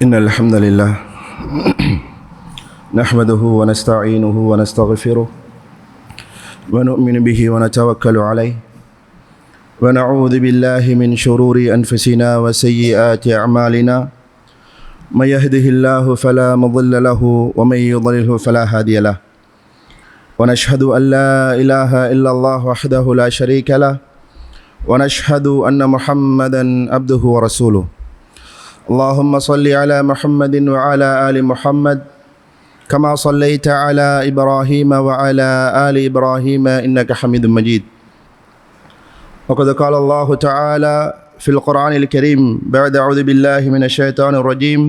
إن الحمد لله نحمده ونستعينه ونستغفره ونؤمن به ونتوكل عليه ونعوذ بالله من شرور أنفسنا وسيئات أعمالنا من يهده الله فلا مضل له ومن يضلله فلا هادي له ونشهد أن لا إله إلا الله وحده لا شريك له ونشهد أن محمدا عبده ورسوله اللهم صل على محمد وعلى آل محمد كما صليت على إبراهيم وعلى آل إبراهيم إنك حميد مجيد وقد قال الله تعالى في القرآن الكريم بعد أعوذ بالله من الشيطان الرجيم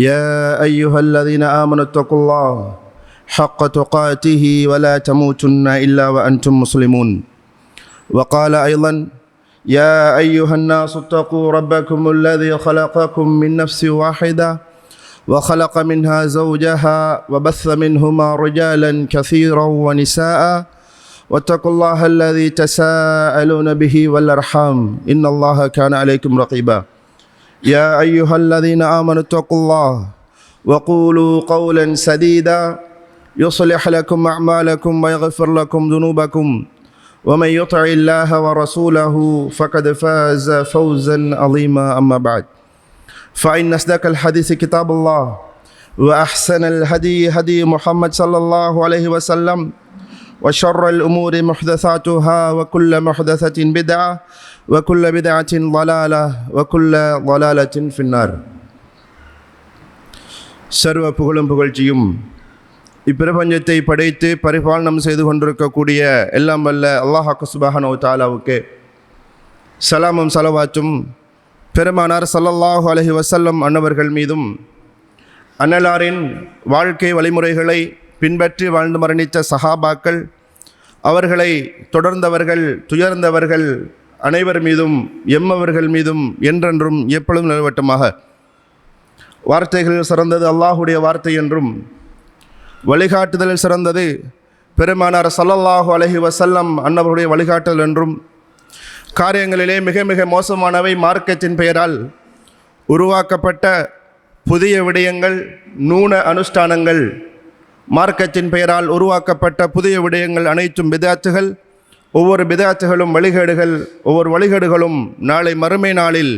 يا أيها الذين آمنوا اتقوا الله حق تقاته ولا تموتن إلا وأنتم مسلمون وقال أيضا يا أيها الناس اتقوا ربكم الذي خلقكم من نفس واحدة وخلق منها زوجها وبث منهما رجالا كثيرا ونساء واتقوا الله الذي تساءلون به والأرحام إن الله كان عليكم رقيبا يا أيها الذين آمنوا اتقوا الله وقولوا قولا سديدا يصلح لكم أعمالكم ويغفر لكم ذنوبكم ومن يطع الله ورسوله فقد فاز فوزا عظيما أما بعد فإن أصدق الحديث كتاب الله وأحسن الهدي هدي محمد صلى الله عليه وسلم وشر الأمور محدثاتها وكل محدثة بدعة وكل بدعة ضلالة وكل ضلالة في النار சர்வ புகழும் புகழ்ச்சியும் இப்பிரபஞ்சத்தை படைத்து பரிபாலனம் செய்து கொண்டிருக்கக்கூடிய எல்லாம் வல்ல அல்லாஹ் சுப்ஹானஹு வ தஆலாவுக்கு சலாமும் சலவாத்தும் பெருமானார் ஸல்லல்லாஹு அலைஹி வஸல்லம் அன்னவர்கள் மீதும் அன்னலாரின் வாழ்க்கை வழிமுறைகளை பின்பற்றி வாழ்ந்து மரணித்த சஹாபாக்கள் அவர்களை தொடர்ந்தவர்கள் துயர்ந்தவர்கள் அனைவர் மீதும் எம்மவர்கள் மீதும் என்றென்றும் எப்பொழுதும் நிலவட்டமாக. வார்த்தைகளில் சிறந்தது அல்லாஹுடைய வார்த்தை என்றும் வழிகாட்டுதலில் சிறந்தது பெருமானார் ஸல்லல்லாஹு அலைஹி வஸல்லம் அன்னவருடைய வழிகாட்டுதல் என்றும் காரியங்களிலே மிக மிக மோசமானவை மார்க்கத்தின் பெயரால் உருவாக்கப்பட்ட புதிய விடயங்கள் நூன அனுஷ்டானங்கள் மார்க்கத்தின் பெயரால் உருவாக்கப்பட்ட புதிய விடயங்கள் அனைத்தும் பிதாத்துகள். ஒவ்வொரு பிதாத்துகளும் வழிகேடுகள், ஒவ்வொரு வழிகேடுகளும் நாளை மறுமை நாளில்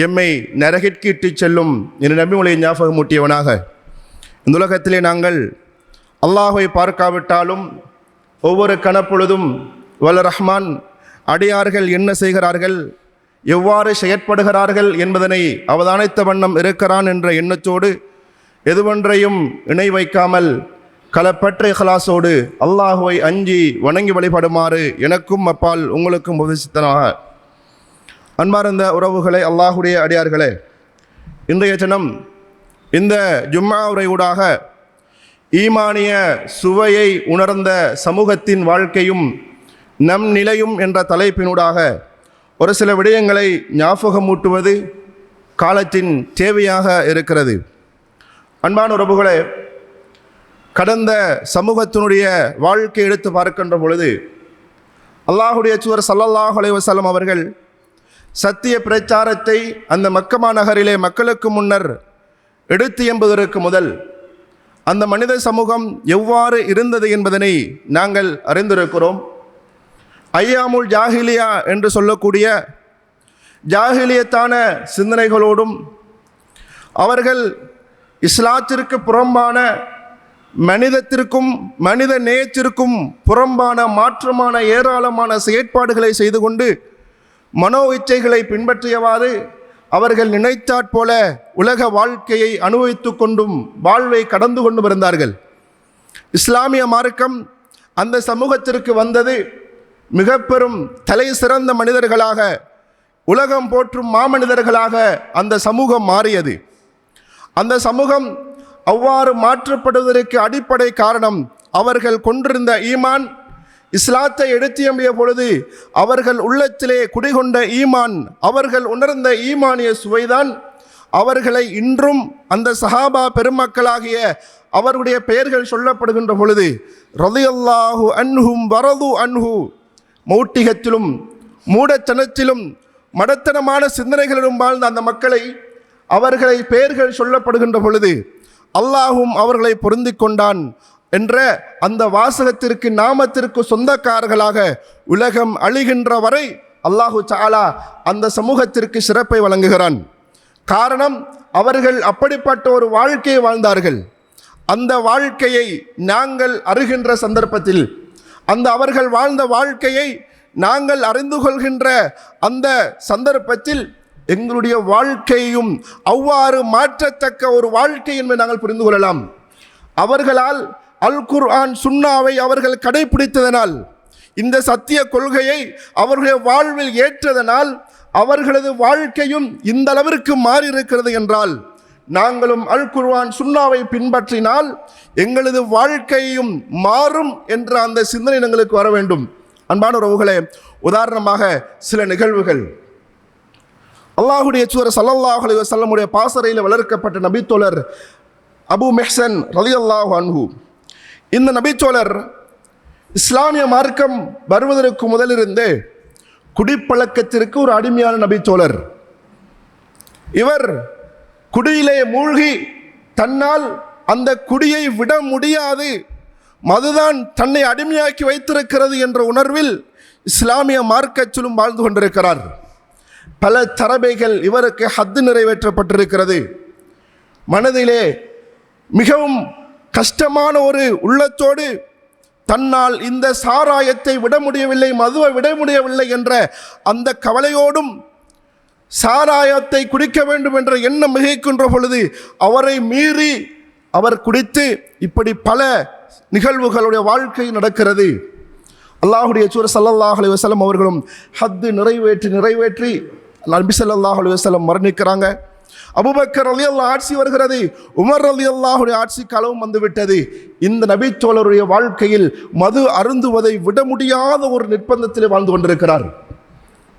எம்மை நரகிற்கு இட்டுச் செல்லும் என்ற நபிமொழியை ஞாபகமூட்டியவனாக இந்த உலகத்திலே நாங்கள் அல்லாஹை பார்க்காவிட்டாலும் ஒவ்வொரு கணப்பொழுதும் வல்ல ரஹ்மான் அடியார்கள் என்ன செய்கிறார்கள், எவ்வாறு செயற்படுகிறார்கள் என்பதனை அவதானித்த வண்ணம் இருக்கிறான் என்ற எண்ணத்தோடு எதுவொன்றையும் இணை வைக்காமல் களப்பற்ற இஹ்லாஸோடு அல்லாஹுவை அஞ்சி வணங்கி வழிபடுமாறு எனக்கும் அப்பால் உங்களுக்கும் உபதேசித்தனாக. அன்பார்ந்த உறவுகளே, அல்லாஹுடைய அடியார்களே, இன்றைய தினம் இந்த ஜும்ஆ உரையூடாக ஈமானிய சுவையை உணர்ந்த சமூகத்தின் வாழ்க்கையும் நம் நிலையும் என்ற தலைப்பினூடாக ஒரு சில விடயங்களை ஞாபகமூட்டுவது காலத்தின் தேவையாக இருக்கிறது. அன்பான உறவுகளே, கடந்த சமூகத்தினுடைய வாழ்க்கை எடுத்து பார்க்கின்ற பொழுது அல்லாஹுடைய தூதர் ஸல்லல்லாஹு அலைஹி வஸல்லம் அவர்கள் சத்திய பிரச்சாரத்தை அந்த மக்கமா நகரிலே மக்களுக்கு முன்னர் எடுத்து என்பதற்கு முதல் அந்த மனித சமூகம் எவ்வாறு இருந்தது என்பதனை நாங்கள் அறிந்திருக்கிறோம். ஐயாமுல் ஜாஹிலியா என்று சொல்லக்கூடிய ஜாஹிலியத்தான சிந்தனைகளோடும் அவர்கள் இஸ்லாத்திற்கு புறம்பான மனிதத்திற்கும் மனித நேயத்திற்கும் புறம்பான மாற்றமான ஏராளமான செயற்பாடுகளை செய்து கொண்டு மனோ இச்சைகளை பின்பற்றியவாறு அவர்கள் நினைத்தாற்போல உலக வாழ்க்கையை அனுபவித்து கொண்டும் வாழ்வை கடந்து கொண்டு இருந்தார்கள். இஸ்லாமிய மார்க்கம் அந்த சமூகத்திற்கு வந்தது மிக பெரும் தலை சிறந்த மனிதர்களாக, உலகம் போற்றும் மாமனிதர்களாக அந்த சமூகம் மாறியது. அந்த சமூகம் அவ்வாறு மாற்றப்படுவதற்கு அடிப்படை காரணம் அவர்கள் கொண்டிருந்த ஈமான். இஸ்லாத்தை எடுத்தியம்பிய பொழுது அவர்கள் உள்ளத்திலே குடிகொண்ட ஈமான், அவர்கள் உணர்ந்த ஈமானிய சுவைதான் அவர்களை இன்றும் அந்த சஹாபா பெருமக்களாகிய அவருடைய பெயர்கள் சொல்லப்படுகின்ற பொழுது ரலியல்லாஹு அன்ஹும் வரது அன்ஹு, மௌட்டிகத்திலும் மூடத்தனத்திலும் மடத்தனமான சிந்தனைகளிலும் வாழ்ந்த அந்த மக்களை அவர்களை பெயர்கள் சொல்லப்படுகின்ற பொழுது அல்லாஹும் அவர்களை பொருந்தி கொண்டான் என்ற அந்த வாசகத்திற்கு நாமத்திற்கு சொந்தக்காரர்களாக உலகம் அழிகின்ற வரை அல்லாஹு தஆலா அந்த சமூகத்திற்கு சிறப்பை வழங்குகிறான். காரணம், அவர்கள் அப்படிப்பட்ட ஒரு வாழ்க்கையை வாழ்ந்தார்கள். அந்த வாழ்க்கையை நாங்கள் அறிகின்ற சந்தர்ப்பத்தில், அந்த அவர்கள் வாழ்ந்த வாழ்க்கையை நாங்கள் அறிந்து கொள்கின்ற அந்த சந்தர்ப்பத்தில் எங்களுடைய வாழ்க்கையையும் அவ்வாறு மாற்றத்தக்க ஒரு வாழ்க்கை என்பதை நாங்கள் புரிந்து கொள்ளலாம். அவர்களால் அல் குர்ஆன் சுன்னாவை அவர்கள் கடைபிடித்ததனால், இந்த சத்திய கொள்கையை அவர்களுடைய வாழ்வில் ஏற்றதனால் அவர்களது வாழ்க்கையும் இந்த அளவிற்கு மாறி இருக்கிறது என்றால், நாங்களும் அல் குர்ஆன் சுன்னாவை பின்பற்றினால் எங்களது வாழ்க்கையும் மாறும் என்ற அந்த சிந்தனை எங்களுக்கு வர வேண்டும். அன்பான உறவுகளே, உதாரணமாக சில நிகழ்வுகள். அல்லாஹுடைய தூதர் ஸல்லல்லாஹு அலைஹி வஸல்லமுடைய பாசறையில் வளர்க்கப்பட்ட நபித்தோழர் அபு மெஹ்சன் ரலியல்லாஹு அன்ஹு. இந்த நபித்தோழர் இஸ்லாமிய மார்க்கம் வருவதற்கு முதலிருந்தே குடிப்பழக்கத்திற்கு ஒரு அடிமையான நபித்தோழர். இவர் குடியிலே மூழ்கி தன்னால் அந்த குடியை விட முடியாது, மதுதான் தன்னை அடிமையாக்கி வைத்திருக்கிறது என்ற உணர்வில் இஸ்லாமிய மார்க்கத்திலும் வாழ்ந்து கொண்டிருக்கிறார். பல தரபைகள் இவருக்கு ஹத்து நிறைவேற்றப்பட்டிருக்கிறது. மனதிலே மிகவும் கஷ்டமான ஒரு உள்ளத்தோடு தன்னால் இந்த சாராயத்தை விட முடியவில்லை, மதுவை விட முடியவில்லை என்ற அந்த கவலையோடும் சாராயத்தை குடிக்க வேண்டும் என்ற எண்ணம் மிகைக்கின்ற பொழுது அவரை மீறி அவர் குடித்து இப்படி பல நிகழ்வுகளுடைய வாழ்க்கை நடக்கிறது. அல்லாஹுடைய தூதர் ஸல்லல்லாஹு அலைஹி வஸல்லம் அவர்களும் ஹத்து நிறைவேற்றி நபி ஸல்லல்லாஹு அலைஹி வஸல்லம் மரணிக்கிறாங்க. அபூபக்கர் ரலியல்லாஹு ஆட்சி வருகிறது, உமர் ரலியல்லாஹுடைய ஆட்சி காலமும் வந்துவிட்டது. இந்த நபித்தோழருடைய வாழ்க்கையில் மது அருந்துவதை விட முடியாத ஒரு நிர்பந்தத்திலே வாழ்ந்து கொண்டிருக்கிறார்.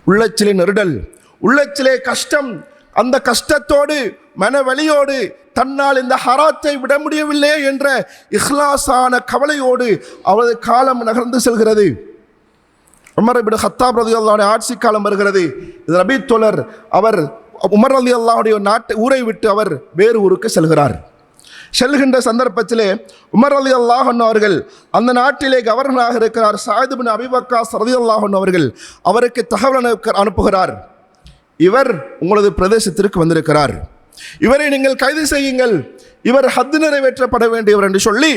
உள்ளச்சிலே நெருடல், உள்ளச்சிலே கஷ்டம். அந்த கஷ்டத்தோடு மனவலியோடு தன்னால் இந்த ஹராத்தை விட முடியவில்லை என்ற இஹ்லாஸான கவலையோடு அவரது காலம் நகர்ந்து செல்கிறது. உமர் இப்னு கத்தாப் ரலியல்லாஹு ஆட்சி காலம் வருகிறது. இந்த நபித்தோழர் அவர் உமர் ரலியல்லாஹுடைய ஊரை விட்டு அவர் வேறு ஊருக்கு செல்கிறார். செல்கின்ற சந்தர்ப்பத்திலே உமர் ரலியல்லாஹு அவர்கள் அந்த நாட்டிலே கவர்னராக இருக்கிறார். சஅத் இப்னு அபீ வக்காஸ் ரலியல்லாஹு அவர்கள் அவருக்கு தகவல் அனுப்புகிறார். இவர் உங்களது பிரதேசத்திற்கு வந்திருக்கிறார், இவரை நீங்கள் கைது செய்யுங்கள், இவர் ஹத்து நிறைவேற்றப்பட வேண்டியவர் என்று சொல்லி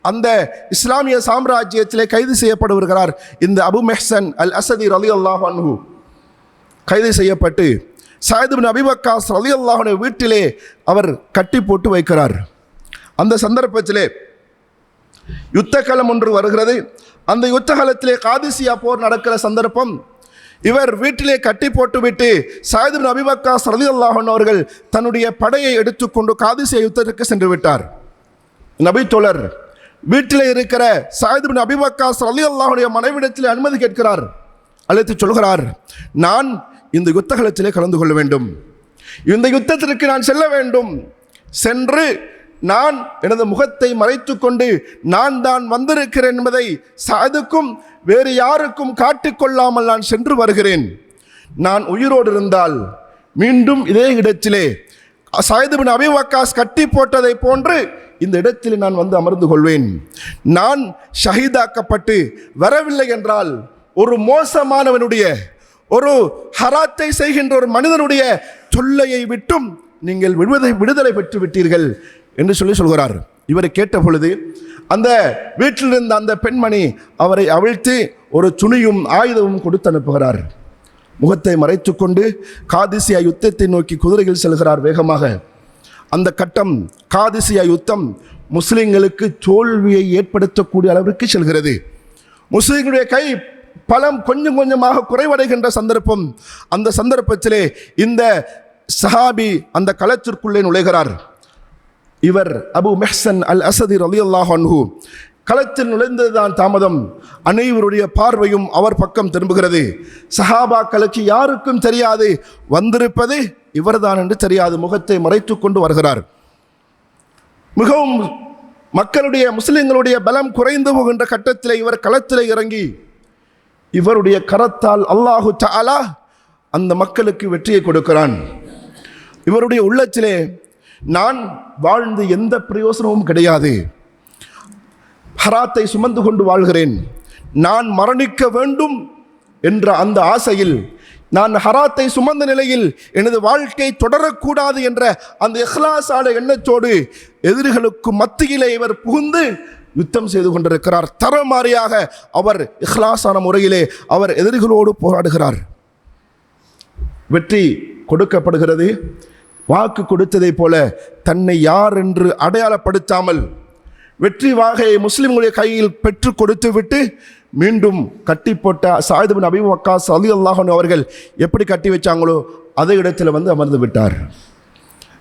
அந்த இஸ்லாமிய சாம்ராஜ்யத்திலே கைது செய்யப்படுகிறார். இந்த அபு மெஹ்சன் அல் அஸதி ரலியல்லாஹு அன்ஹு கைது செய்யப்பட்டு சஅத் இப்னு அபீ வக்காஸ் ரலியல்லாஹு வீட்டிலே அவர் கட்டி போட்டு வைக்கிறார். அந்த சந்தர்ப்பத்திலே யுத்த காலம் ஒன்று வருகிறது. அந்த யுத்த காலத்திலே காதிசியா போர் நடக்கிற சந்தர்ப்பம். இவர் வீட்டிலே கட்டி போட்டுவிட்டு சஅத் இப்னு அபீ வக்காஸ் ரலியல்லாஹு அவர்கள் தன்னுடைய படையை எடுத்துக்கொண்டு காதிசியா யுத்தத்திற்கு சென்று விட்டார். நபித்தோழர் வீட்டிலே இருக்கிற சஅத் இப்னு அபீ வக்காஸ் ரலியல்லாஹுடைய மனைவிடத்திலே அனுமதி கேட்கிறார். அழைத்து சொல்கிறார், நான் இந்த யுத்த காலத்திலே கலந்து கொள்ள வேண்டும், இந்த யுத்தத்திற்கு நான் செல்ல வேண்டும், சென்று நான் எனது முகத்தை மறைத்து கொண்டு நான் தான் வந்திருக்கிறேன் என்பதை சஅதுக்கும் வேறு யாருக்கும் காட்டிக்கொள்ளாமல் நான் சென்று வருகிறேன். நான் உயிரோடு இருந்தால் மீண்டும் இதே இடத்திலே சஅத் இப்னு அபீ வக்காஸ் கட்டி போட்டதை போன்று இந்த இடத்தில் நான் வந்து அமர்ந்து கொள்வேன். நான் ஷஹீதாக்கப்பட்டு வரவில்லை என்றால் ஒரு மோசமானவனுடைய, ஒரு ஹராத்தை செய்கின்ற ஒரு மனிதனுடைய தொல்லையை விட்டும் நீங்கள் விடுதலை பெற்று விட்டீர்கள் என்று சொல்கிறார். இவரை கேட்ட பொழுது அந்த வீட்டில் இருந்த அந்த பெண்மணி அவரை அவிழ்த்து ஒரு துணியும் ஆயுதமும் கொடுத்து அனுப்புகிறார். முகத்தை மறைத்து கொண்டு காதிசியா யுத்தத்தை நோக்கி குதிரையில் செல்கிறார் வேகமாக. அந்த கட்டம் காதிசியா யுத்தம் முஸ்லிம்களுக்கு தோல்வியை ஏற்படுத்தக்கூடிய அளவிற்கு செல்கிறது. முஸ்லிம்களுடைய கை பலம் கொஞ்சம் கொஞ்சமாக குறைவடைகின்ற சந்தர்ப்பம். அந்த சந்தர்ப்பத்திலே இந்த சஹாபி அந்த களத்திற்குள்ளே நுழைகிறார். இவர் அபு மெஹ்சன் அல் அஸதி ரலியல்லாஹு அன்ஹு. களத்தில் நுழைந்ததுதான் தாமதம். அனைவருடைய பார்வையும் அவர் பக்கம் திரும்புகிறது. சஹாபாக்களுக்கு யாருக்கும் தெரியாது வந்திருப்பது இவர்தான் என்று தெரியாது. முகத்தை மறைத்து கொண்டு வருகிறார். மிகவும் மக்களுடைய முஸ்லிம்களுடைய பலம் குறைந்து போகின்ற கட்டத்தில் இவர் களத்தில் இறங்கி இவருடைய கரத்தால் அல்லாஹு தஆலா அந்த மக்களுக்கு வெற்றியை கொடுக்கிறான். இவருடைய உள்ளத்திலே நான் வாழ்ந்து எந்த பிரயோசனமும் கிடையாது, ஹராத்தை சுமந்து கொண்டு வாழ்கிறேன், நான் மரணிக்க வேண்டும் என்ற அந்த ஆசையில், நான் ஹராத்தை சுமந்த நிலையில் எனது வாழ்க்கை தொடரக்கூடாது என்ற அந்த இஹ்லாஸான எண்ணத்தோடு எதிரிகளுக்கு மத்தியிலே இவர் புகுந்து யுத்தம் செய்து கொண்டிருக்கிறார். தரமாரியாக அவர் இஹ்லாஸான முறையிலே அவர் எதிரிகளோடு போராடுகிறார். வெற்றி கொடுக்கப்படுகிறது. வாக்கு கொடுத்ததை போல தன்னை யார் என்று அடையாளப்படுத்தாமல் வெற்றி வாகையை முஸ்லிம்களுடைய கையில் பெற்று கொடுத்து விட்டு மீண்டும் கட்டி போட்ட சஅத் இப்னு அபீ வக்காஸ் ரலியல்லாஹு அன்ஹு அவர்கள் எப்படி கட்டி வச்சாங்களோ அதே இடத்துல வந்து அமர்ந்து விட்டார்.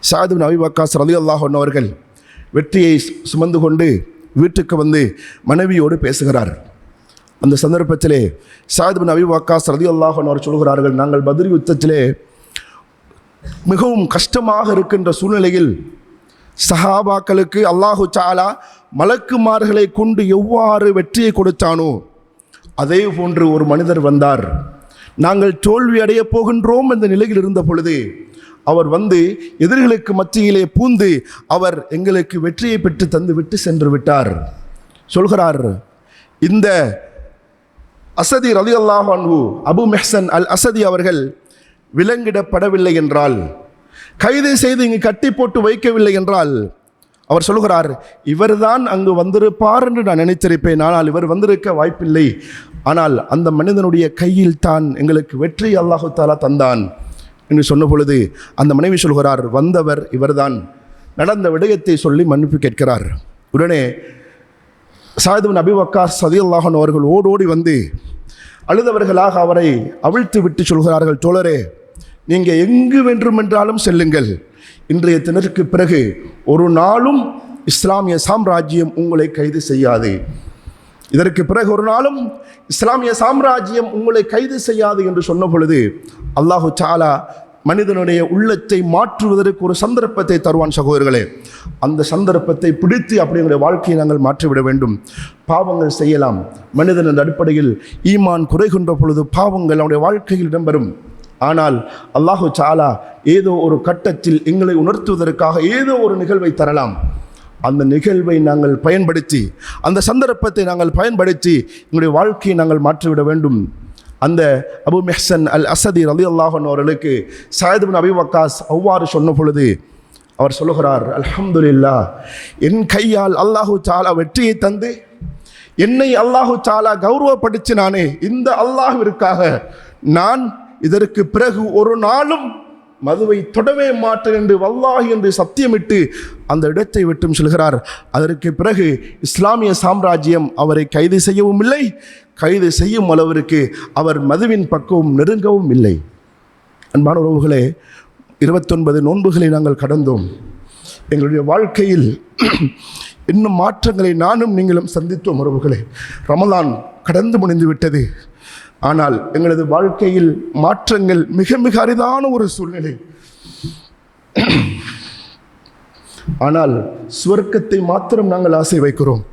சஅத் இப்னு அபீ வக்காஸ் ரலியல்லாஹு அன்ஹு அவர்கள் வெற்றியை சுமந்து கொண்டு வீட்டுக்கு வந்து மனைவியோடு பேசுகிறார். அந்த சந்தர்ப்பத்திலே சஅத் இப்னு அபீ வக்காஸ் ரலியல்லாஹு அன்ஹு அவர்கள் சொல்கிறார்கள், நாங்கள் பத்ர் யுத்தத்திலே மிகவும் கஷ்டமாக இருக்கின்ற சூழ்நிலையில் சஹாபாக்களுக்கு அல்லாஹு தஆலா மலக்குமார்களை கொண்டு எவ்வாறு வெற்றியை கொடுத்தானோ அதே போன்று ஒரு மனிதர் வந்தார். நாங்கள் தோல்வி அடைய போகின்றோம் என்ற நிலையில் இருந்த பொழுது அவர் வந்து எதிரிகளுக்கு மத்தியிலே பூந்து அவர் எங்களுக்கு வெற்றியை பெற்று தந்து விட்டு சென்று விட்டார். சொல்கிறார், இந்த அசதி ரலியல்லாஹு அன்ஹு அபு மெஹ்சன் அல் அசதி அவர்கள் விலங்கிடப்படவில்லை என்றால், கைது செய்து இங்கு கட்டி போட்டு வைக்கவில்லை என்றால், அவர் சொல்கிறார், இவர்தான் அங்கு வந்திருப்பார் என்று நான் நினைத்திருப்பேன். ஆனால் இவர் வந்திருக்க வாய்ப்பில்லை. ஆனால் அந்த மனிதனுடைய கையில் தான் எங்களுக்கு வெற்றி அல்லாஹு தஆலா தந்தான் என்று சொன்ன பொழுது அந்த மனைவி சொல்கிறார், வந்தவர் இவர்தான். நடந்த விடயத்தை சொல்லி மன்னிப்பு கேட்கிறார். உடனே சஅத் இப்னு அபீ வக்காஸ் ரலியல்லாஹு அன்ஹு அவர்கள் ஓடோடி வந்து அழுதவர்களாக அவரை அவிழ்த்து விட்டு சொல்கிறார்கள், தோழரே, நீங்கள் எங்கு வேண்டுமென்றாலும் செல்லுங்கள், இன்றைய தினருக்கு பிறகு ஒரு நாளும் இஸ்லாமிய சாம்ராஜ்யம் உங்களை கைது செய்யாது. இதற்கு பிறகு ஒரு நாளும் இஸ்லாமிய சாம்ராஜ்யம் உங்களை கைது செய்யாது என்று சொன்ன பொழுது அல்லாஹு தஆலா மனிதனுடைய உள்ளத்தை மாற்றுவதற்கு ஒரு சந்தர்ப்பத்தை தருவான். சகோதரர்களே, அந்த சந்தர்ப்பத்தை பிடித்து அப்படிங்கிற வாழ்க்கையை நாங்கள் மாற்றிவிட வேண்டும். பாவங்கள் செய்யலாம். மனிதன் அந்த அடிப்படையில் ஈமான் குறைகின்ற பொழுது பாவங்கள் அவனுடைய வாழ்க்கையில் இடம்பெறும். ஆனால் அல்லாஹு தஆலா ஏதோ ஒரு கட்டத்தில் எங்களை உணர்த்துவதற்காக ஏதோ ஒரு நிகழ்வை தரலாம். அந்த நிகழ்வை நாங்கள் பயன்படுத்தி, அந்த சந்தர்ப்பத்தை நாங்கள் பயன்படுத்தி எங்களுடைய வாழ்க்கையை நாங்கள் மாற்றிவிட வேண்டும். அந்த அபு மெஹ்சன் அல் அசதி ரலியல்லாஹு அன்ஹு அவர்களுக்கு சஅத் இப்னு அபீ வக்காஸ் அவ்வாறு சொன்ன பொழுது அவர் சொல்லுகிறார், அல்ஹம்துலில்லாஹ், என் கையால் அல்லாஹு தஆலா வெற்றியை தந்து என்னை அல்லாஹு தஆலா கௌரவப்படுத்தினானே, இந்த அல்லாஹ்விற்காக நான் இதற்கு பிறகு ஒரு நாளும் மதுவை தொடவே மாட்டேன் என்று வல்லாஹி என்று சத்தியமிட்டு அந்த இடத்தை விட்டும் சொல்கிறார். அதற்கு பிறகு இஸ்லாமிய சாம்ராஜ்யம் அவரை கைது செய்யவும் இல்லை, கைது செய்யும் அளவிற்கு அவர் மதுவின் பக்கமும் நெருங்கவும் இல்லை. அன்பான உறவுகளே, 29 நோன்புகளை நாங்கள் கடந்தோம். எங்களுடைய வாழ்க்கையில் இன்னும் மாற்றங்களை நானும் நீங்களும் சந்தித்தோம். உறவுகளே, ரமலான் கடந்து முடிந்து விட்டது. ஆனால் எங்களது வாழ்க்கையில் மாற்றங்கள் மிக மிக அரிதான ஒரு சூழ்நிலை. ஆனால் சுவர்க்கத்தை மாத்திரம் நாங்கள் ஆசை வைக்கிறோம்.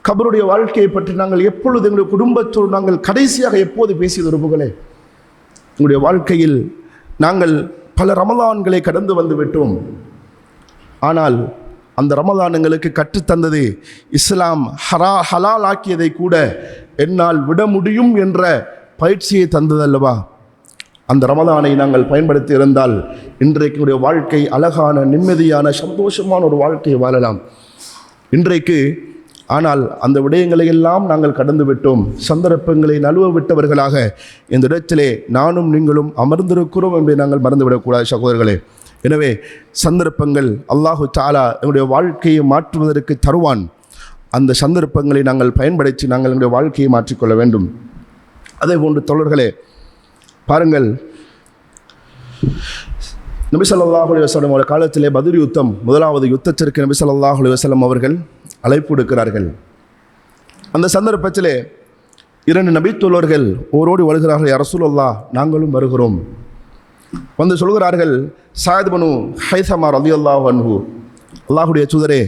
கபருடைய வாழ்க்கையை பற்றி நாங்கள் எப்பொழுது எங்களுடைய குடும்பத்தோடு நாங்கள் கடைசியாக எப்போது பேசியது உறவுகளே? எங்களுடைய வாழ்க்கையில் நாங்கள் பல ரமலான்களை கடந்து வந்து விட்டோம். ஆனால் அந்த ரமலான் எங்களுக்கு கற்றுத்தந்தது, இஸ்லாம் ஹலால் ஆக்கியதை கூட என்னால் விட முடியும் என்ற பயிற்சியை தந்ததல்லவா? அந்த ரமலானை நாங்கள் பயன்படுத்தி இருந்தால் இன்றைக்கு வாழ்க்கை அழகான, நிம்மதியான, சந்தோஷமான ஒரு வாழ்க்கையை வாழலாம் இன்றைக்கு. ஆனால் அந்த விடயங்களை எல்லாம் நாங்கள் கடந்து விட்டோம். சந்தர்ப்பங்களை நழுவ விட்டவர்களாக இந்த இடத்திலே நானும் நீங்களும் அமர்ந்திருக்கிறோம் என்பதை நாங்கள் மறந்துவிடக்கூடாது சகோதரர்களே. எனவே சந்தர்ப்பங்கள் அல்லாஹு தஆலா எங்களுடைய வாழ்க்கையை மாற்றுவதற்கு தருவான். அந்த சந்தர்ப்பங்களை நாங்கள் பயன்படுத்தி நாங்கள் எங்களுடைய வாழ்க்கையை மாற்றிக்கொள்ள வேண்டும். அதே போன்று தோழர்களே, பாருங்கள், நபி ஸல்லல்லாஹு அலைஹி வஸல்லம் அவர்கள் காலத்திலே பத்ர் யுத்தம், முதலாவது யுத்தத்திற்கு நபி ஸல்லல்லாஹு அலைஹி வஸல்லம் அவர்கள் அழைப்பு எடுக்கிறார்கள். அந்த சந்தர்ப்பத்திலே 2 நபித்தோழர்கள் ஓரோடி வருகிறார்கள். யா ரசூலல்லாஹ், நாங்களும் வருகிறோம். வந்து சொல்கிறார்கள், சஅத் இப்னு ஹைஸமா ரலியல்லாஹு அன்ஹு, அல்லாஹ்வுடைய தூதரே,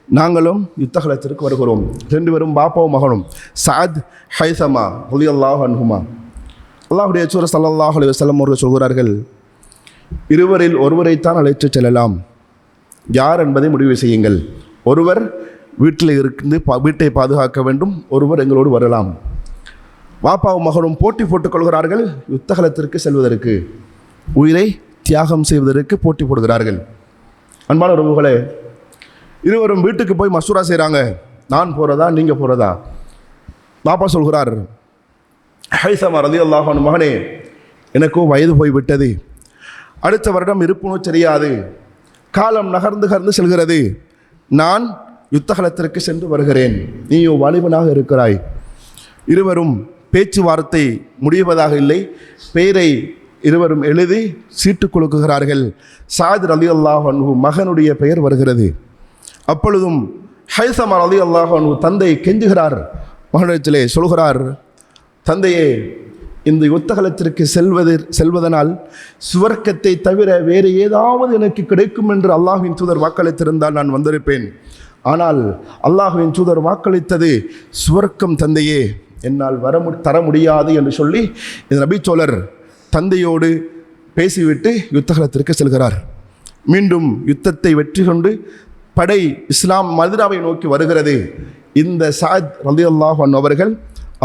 நாங்களும் யுத்தகலத்திற்கு வருகிறோம். 2 பேரும் பாப்பாவும் மகனும், சஅத், ஹைஸமா ரலியல்லாஹு அன்ஹுமா. அல்லாஹ்வுடைய தூதர் ஸல்லல்லாஹு அலைஹி வஸல்லம் அவர்கள் சொல்கிறார்கள், இருவரில் ஒருவரைத்தான் அழைத்து செல்லலாம். யார் என்பதை முடிவு செய்யுங்கள். ஒருவர் வீட்டில் இருந்து வீட்டை பாதுகாக்க வேண்டும், ஒருவர் எங்களோடு வரலாம். வாப்பாவும் மகனும் போட்டி போட்டுக் கொள்கிறார்கள். யுத்தகலத்திற்கு செல்வதற்கு, உயிரை தியாகம் செய்வதற்கு போட்டி போடுகிறார்கள். அன்பான உறவுகளே, இருவரும் வீட்டுக்கு போய் மசூரா செய்கிறாங்க. நான் போகிறதா நீங்கள் போகிறதா? பாப்பா சொல்கிறார், ஹைசமா ரலியல்லாஹு அன்ஹு, மகனே, எனக்கோ வயது போய்விட்டது, அடுத்த வருடம் இருப்புனோ தெரியாது, காலம் நகர்ந்து செல்கிறது, நான் யுத்தகலத்திற்கு சென்று வருகிறேன், நீயோ வாலிபனாக இருக்கிறாய். இருவரும் பேச்சுவார்த்தை முடிவதாக இல்லை. பெயரை இருவரும் எழுதி சீட்டு கொடுக்குகிறார்கள். சாத் ரலியல்லாஹு அன்ஹு மகனுடைய பெயர் வருகிறது. அப்பொழுதும் ஹைசமா ரலியல்லாஹு அன்ஹு தந்தை கெஞ்சுகிறார். மகனிடத்திலே சொல்கிறார், தந்தையே, இந்த யுத்தகலத்திற்கு செல்வதனால் சுவர்க்கத்தை தவிர வேறு ஏதாவது எனக்கு கிடைக்கும் என்று அல்லாஹ்வின் தூதர் வாக்களித்திருந்தால் நான் வந்திருப்பேன். ஆனால் அல்லாஹ்வின் தூதர் வாக்களித்தது சுவர்க்கம் தந்தையே, என்னால் தர முடியாது என்று சொல்லி இந்த நபித்தோழர் தந்தையோடு பேசிவிட்டு யுத்தகலத்திற்கு செல்கிறார். மீண்டும் யுத்தத்தை வெற்றி கொண்டு படை இஸ்லாம் மதீனாவை நோக்கி வருகிறது. இந்த சாத் ரலியல்லாஹு அன்ஹு அவர்கள்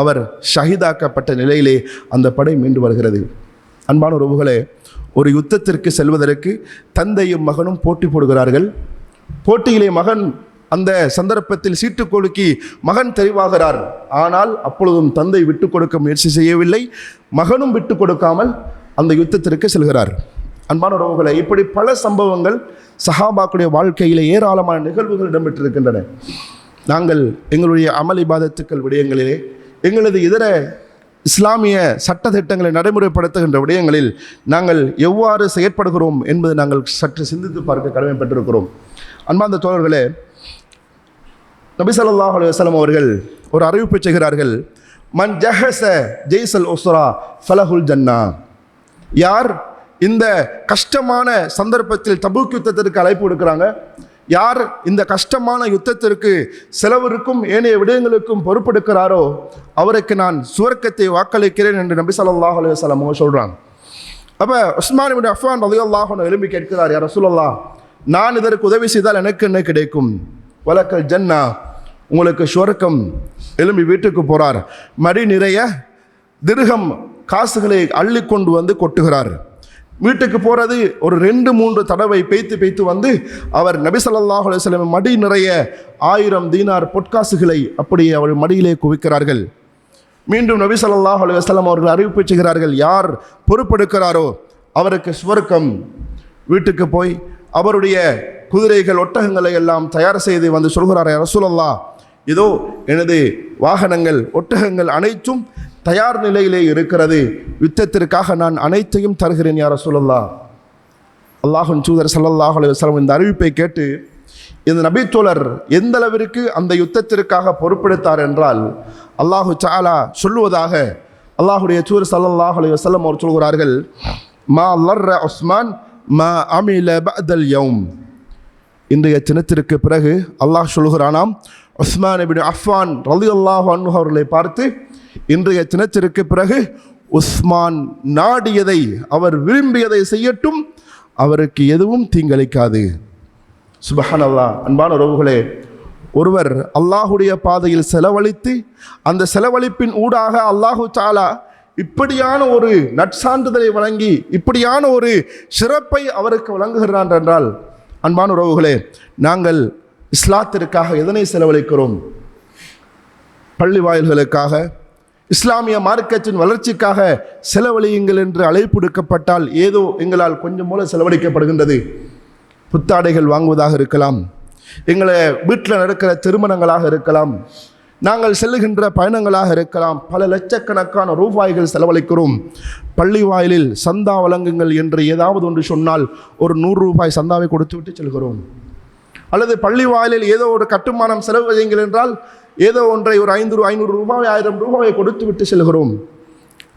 அவர் ஷஹீதாக்கப்பட்ட நிலையிலே அந்த படை மீண்டு வருகிறது. அன்பான உறவுகளே, ஒரு யுத்தத்திற்கு செல்வதற்கு தந்தையும் மகனும் போட்டி போடுகிறார்கள். போட்டியிலே மகன் அந்த சந்தர்ப்பத்தில் சீட்டு கொலுக்கி மகன் தெரிவாகிறார். ஆனால் அப்பொழுதும் தந்தை விட்டு கொடுக்க முயற்சி செய்யவில்லை. மகனும் விட்டு கொடுக்காமல் அந்த யுத்தத்திற்கு செல்கிறார். அன்பான உறவுகளை, இப்படி பல சம்பவங்கள் சஹாபாக்களுடைய வாழ்க்கையிலே ஏராளமான நிகழ்வுகள் இடம்பெற்றிருக்கின்றன. நாங்கள் எங்களுடைய அமல் இபாதத்துக்கள் விடயங்களிலே, எங்களது இதர இஸ்லாமிய சட்டத்திட்டங்களை நடைமுறைப்படுத்துகின்ற விடயங்களில் நாங்கள் எவ்வாறு செயற்படுகிறோம் என்பதை நாங்கள் சற்று சிந்தித்து பார்க்க கடமைப்பட்டிருக்கிறோம். அன்பார்ந்த தோழர்களே, நபி ஸல்லல்லாஹு அலைஹி வஸல்லம் அவர்கள் ஒரு அறிவிப்பு செய்கிறார்கள், மன் ஜஹஸ ஜெய்ஸல் உஸ்ரா ஃபலஹுல் ஜன்னா. யார் இந்த கஷ்டமான சந்தர்ப்பத்தில் தபூக் யுத்தத்திற்கு அழைப்பு விடுக்கிறாங்க, யார் இந்த கஷ்டமான யுத்தத்திற்கு செலவிற்கும் ஏனைய விடயங்களுக்கும் பொறுப்பெடுக்கிறாரோ அவருக்கு நான் சுவர்க்கத்தை வாக்களிக்கிறேன் என்று நபி ஸல்லல்லாஹு அலைஹி வஸல்லம் சொல்கிறாங்க. அப்போ உஸ்மான் இப்னு அஃபான் ரலியல்லாஹு அன்ஹு எழும்பி கேட்கிறார், யா ரசூலல்லாஹ், நான் இதற்கு உதவி செய்தால் எனக்கு என்ன கிடைக்கும்? வலக்கல் ஜன்னா, உங்களுக்கு சுவர்க்கம். எழும்பி வீட்டுக்கு போகிறார். மடி நிறைய திர்ஹம் காசுகளை அள்ளி கொண்டு வந்து கொட்டுகிறார். வீட்டுக்கு போகிறது ஒரு 2-3 தடவை பேய்த்து வந்து அவர் நபி ஸல்லல்லாஹு அலைஹி வஸல்லம் மடி நிறைய 1000 தீனார் பொற்காசுகளை அப்படியே அவள் மடியிலே குவிக்கிறார்கள். மீண்டும் நபி ஸல்லல்லாஹு அலைஹி வஸல்லம் அவர்கள் அறிவிப்பு செய்கிறார்கள், யார் பொறுப்பெடுக்கிறாரோ அவருக்கு சுவர்க்கம். வீட்டுக்கு போய் அவருடைய குதிரைகள் ஒட்டகங்களை எல்லாம் தயார் செய்து வந்து சொல்கிறார், யா ரசூலல்லாஹ், இதோ எனது வாகனங்கள் ஒட்டகங்கள் அனைத்தும் தயார் நிலையிலே இருக்கிறது, யுத்தத்திற்காக நான் அனைத்தையும் தருகிறேன் யா ரசூலல்லாஹ். அல்லாஹ்வின் தூதர் ஸல்லல்லாஹு அலைஹி வஸல்லம் இந்த அறிவிப்பை கேட்டு இந்த நபித்தோழர் எந்த அளவிற்கு அந்த யுத்தத்திற்காக பொறுப்பெடுத்தார் என்றால், அல்லாஹு தஆலா சொல்லுவதாக அல்லாஹுடைய தூதர் ஸல்லல்லாஹு அலைஹி வஸல்லம் அவர் சொல்கிறார்கள், மா லர்ர உஸ்மான் மா அமில பஅதல் யௌம். இன்றைய தினத்திற்கு பிறகு அல்லாஹ் சொல்கிறானாம், உஸ்மான் இப்னு அஃபான் ரலியல்லாஹு அன்ஹு அவர்களை பார்த்து, இன்றைய தினத்திற்கு பிறகு உஸ்மான் நாடியதை, அவர் விரும்பியதை செய்யட்டும், அவருக்கு எதுவும் தீங்களிக்காது. சுப்ஹானல்லாஹ். அன்பான உறவுகளே, ஒருவர் அல்லாஹுடைய பாதையில் செலவழித்து அந்த செலவழிப்பின் ஊடாக அல்லாஹு தஆலா இப்படியான ஒரு நற்சான்றிதழை வழங்கி இப்படியான ஒரு சிறப்பை அவருக்கு வழங்குகிறான் என்றால், அன்பான உறவுகளே, நாங்கள் இஸ்லாத்திற்காக எதனை செலவழிக்கிறோம்? பள்ளி வாயில்களுக்காக, இஸ்லாமிய மார்க்கத்தின் வளர்ச்சிக்காக செலவழியுங்கள் என்று அழைப்பு விடுக்கப்பட்டால் ஏதோ எங்களால் கொஞ்சம் மூலம் செலவழிக்கப்படுகின்றது. புத்தாடைகள் வாங்குவதாக இருக்கலாம், எங்களை வீட்டில் நடக்கிற திருமணங்களாக இருக்கலாம், நாங்கள் செல்லுகின்ற பயணங்களாக இருக்கலாம், பல லட்சக்கணக்கான ரூபாய்கள் செலவழிக்கிறோம். பள்ளி வாயிலில் சந்தா வழங்குங்கள் என்று ஏதாவது ஒன்று சொன்னால் ஒரு 100 ரூபாய் சந்தாவை கொடுத்து விட்டு செல்கிறோம். அல்லது பள்ளி வாயிலில் ஏதோ ஒரு கட்டுமானம் செலவு செய்யுங்கள் என்றால் ஏதோ ஒன்றை ஒரு 500 ரூபாய் 1000 ரூபாயை கொடுத்து விட்டு செல்கிறோம்.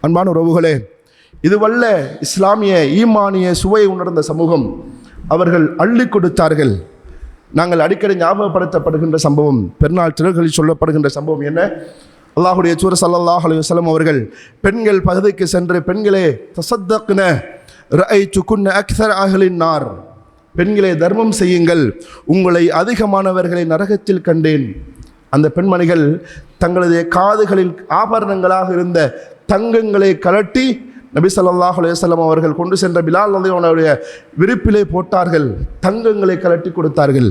அன்பான உறவுகளே, இதுவல்ல இஸ்லாமிய ஈமானிய சுவையை உணர்ந்த சமூகம். அவர்கள் அள்ளி கொடுத்தார்கள். நாங்கள் அடிக்கடி ஞாபகப்படுத்தப்படுகின்ற சம்பவம், பெருநாள் திரள்களில் சொல்லப்படுகின்ற சம்பவம் என்ன? அல்லாஹுடைய தூதர் ஸல்லல்லாஹு அலைஹி வஸல்லம் அவர்கள் பெண்கள் பகுதிக்கு சென்று, பெண்களே தஸத்தக்ன, ரஅய்துகுன்ன அக்ஸர அஹ்லின் நார், பெண்களே தர்மம் செய்யுங்கள், உங்களை அதிகமானவர்களை நரகத்தில் கண்டேன். அந்த பெண்மணிகள் தங்களது காதுகளில் ஆபரணங்களாக இருந்த தங்கங்களை கலட்டி நபி ஸல்லல்லாஹு அலைஹி வஸல்லம் அவர்கள் கொண்டு சென்ற பிலால் ரலியல்லாஹு அன்ஹுடைய விருப்பிலே போட்டார்கள், தங்கங்களை கலட்டி கொடுத்தார்கள்.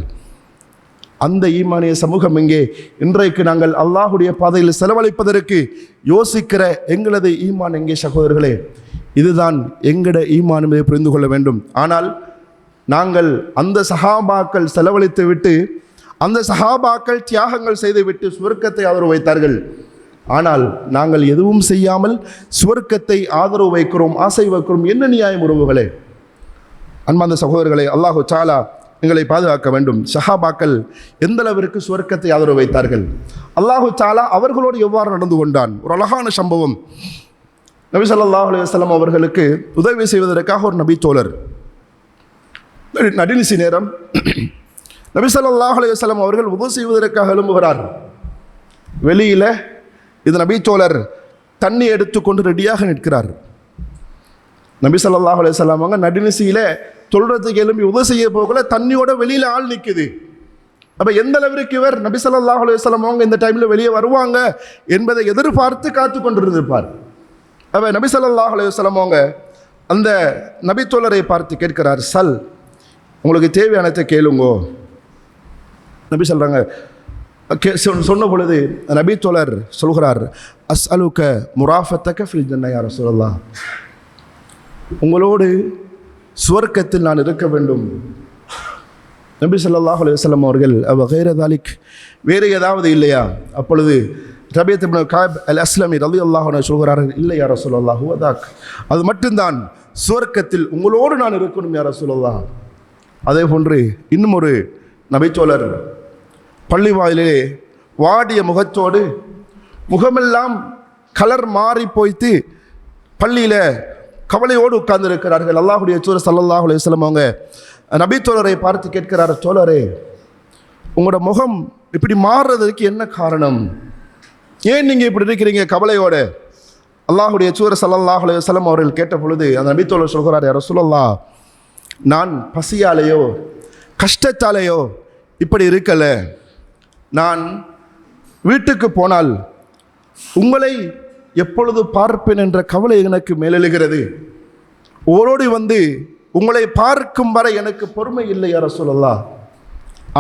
அந்த ஈமானிய சமூகம் எங்கே? இன்றைக்கு நாங்கள் அல்லாஹுடைய பாதையில் செலவழிப்பதற்கு யோசிக்கிற எங்களது ஈமான் எங்கே சகோதரர்களே? இதுதான் எங்கட ஈமான் என்பதை புரிந்து கொள்ள வேண்டும். ஆனால் நாங்கள் அந்த சஹாபாக்கள் செலவழித்து விட்டு, அந்த சஹாபாக்கள் தியாகங்கள் செய்துவிட்டு சுவர்க்கத்தை ஆதரவு வைத்தார்கள். ஆனால் நாங்கள் எதுவும் செய்யாமல் சுவர்க்கத்தை ஆதரவு வைக்கிறோம், ஆசை வைக்கிறோம். என்ன நியாயம் உறவுகளே? அன்பார்ந்த சகோதரர்களே, அல்லாஹு தஆலா எங்களை பாதுகாக்க வேண்டும். சஹாபாக்கள் எந்த அளவிற்கு சுவர்க்கத்தை ஆதரவு வைத்தார்கள், அல்லாஹு தஆலா அவர்களோடு எவ்வாறு நடந்து கொண்டான். ஒரு அழகான சம்பவம். நபி ஸல்லல்லாஹு அலைஹி வஸல்லம் அவர்களுக்கு உதவி செய்வதற்காக ஒரு நபி தோழர் நடுநிசி நேரம் நபி ஸல்லல்லாஹு அலைஹி வஸல்லம் அவர்கள் உதவி செய்வதற்காக எழும்புகிறார். வெளியில் இது நபி தோழர் தண்ணி எடுத்துக்கொண்டு ரெடியாக நிற்கிறார். நபி ஸல்லல்லாஹு அலைஹி வஸல்லம் அவங்க நடுநிசியில் தொழுறதுக்கு எழும்பி உதவி செய்ய போகல, தண்ணியோட வெளியில் ஆள் நிற்குது. அப்போ எந்த அளவிற்கு இவர் நபி ஸல்லல்லாஹு அலைஹி வஸல்லம் அவங்க இந்த டைமில் வெளியே வருவாங்க என்பதை எதிர்பார்த்து காத்து கொண்டிருந்திருப்பார். அப்போ நபி ஸல்லல்லாஹு அலைஹி வஸல்லம் அவங்க அந்த நபி தோழரை பார்த்து கேட்கிறார், சல், உங்களுக்கு தேவையானதை கேளுங்கோ. நபி சொல்கிறாங்க, சொன்ன பொழுது நபி தோழர் சொல்கிறார், அஸ்அலுக முராஃபத்தக ஃபில் ஜன்னah யா ரசூலல்லாஹ், உங்களோடு சுவர்க்கத்தில் நான் இருக்க வேண்டும். நபி ஸல்லல்லாஹு அலைஹி வஸல்லம் அவர்கள் கைர தாலிக், வேறு ஏதாவது இல்லையா? அப்பொழுது ரபியத் இப்னு கஅப் அல் அஸ்லமி ரலியல்லாஹு அன்ஹு சொல்கிறார்கள், இல்லை யா ரசூலல்லாஹ், ஹுவதாக், அது மட்டும்தான், சுவர்க்கத்தில் உங்களோடு நான் இருக்கணும் யா ரசூலல்லாஹ். அதே போன்று இன்னும் ஒரு நபித்தோழர் பள்ளி வாயிலே வாடிய முகத்தோடு, முகமெல்லாம் கலர் மாறி போய்த்து பள்ளியில் கவலையோடு உட்கார்ந்து இருக்கிறார்கள். அல்லாஹுடைய தூதர் ஸல்லல்லாஹு அலைஹி வஸல்லம் அவங்க நபித்தோழரை பார்த்து கேட்கிறார், தோழரே, உங்களோட முகம் இப்படி மாறுறதுக்கு என்ன காரணம்? ஏன் நீங்கள் இப்படி இருக்கிறீங்க கவலையோட? அல்லாஹுடைய தூதர் ஸல்லல்லாஹு அலைஹி வஸல்லம் அவர்கள் கேட்ட பொழுது அந்த நபித்தோழர் சொல்கிறார், யா ரசூலல்லாஹ், நான் பசியாலேயோ கஷ்டத்தாலேயோ இப்படி இருக்கல. நான் வீட்டுக்கு போனால் உங்களை எப்பொழுது பார்ப்பேன் என்ற கவலை எனக்கு மேலெழுகிறது. ஓரோடி வந்து உங்களை பார்க்கும் வரை எனக்கு பொறுமை இல்லை யா ரசூலல்லாஹ்.